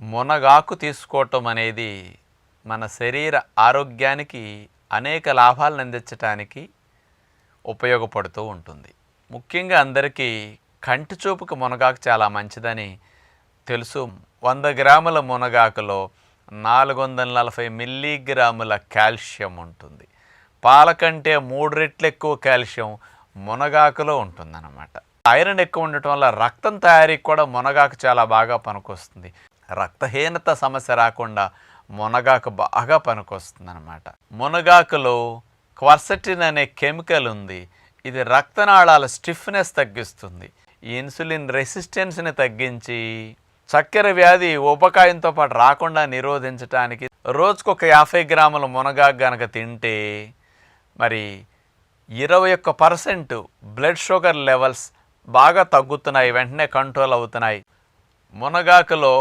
మునగాకు తీసుకోవటం అనేది మన శరీర ఆరోగ్యానికి అనేక లాభాలను అందించడానికి ఉపయోగపడుతూ ఉంటుంది. ముఖ్యంగా అందరికీ కంటి చూపుకు మునగాకు చాలా మంచిదని తెలుసు. 100 గ్రాముల మునగాకులో 440 మిల్లీగ్రాముల కాల్షియం ఉంటుంది. పాల కంటే 3 రెట్లు ఎక్కువ కాల్షియం మునగాకులో ఉంటుందన్నమాట. ఐరన్ ఎక్కువ ఉండటం వల్ల రక్తం తయారీకి కూడా మునగాకు చాలా బాగా పనికొస్తుంది. రక్తహీనత సమస్య రాకుండా మునగాకు బాగా పనికొస్తుంది అన్నమాట. మునగాకులో క్వర్సెటిన్ అనే కెమికల్ ఉంది. ఇది రక్తనాళాల స్టిఫ్నెస్ తగ్గిస్తుంది. ఇన్సులిన్ రెసిస్టెన్స్ని తగ్గించి చక్కెర వ్యాధి ఉపకాయంతో పాటు రాకుండా నిరోధించడానికి రోజుకొక 50 గ్రాముల మునగాకు గనక తింటే మరి 21% బ్లడ్ షుగర్ లెవెల్స్ బాగా తగ్గుతున్నాయి, వెంటనే కంట్రోల్ అవుతున్నాయి. మునగాకులో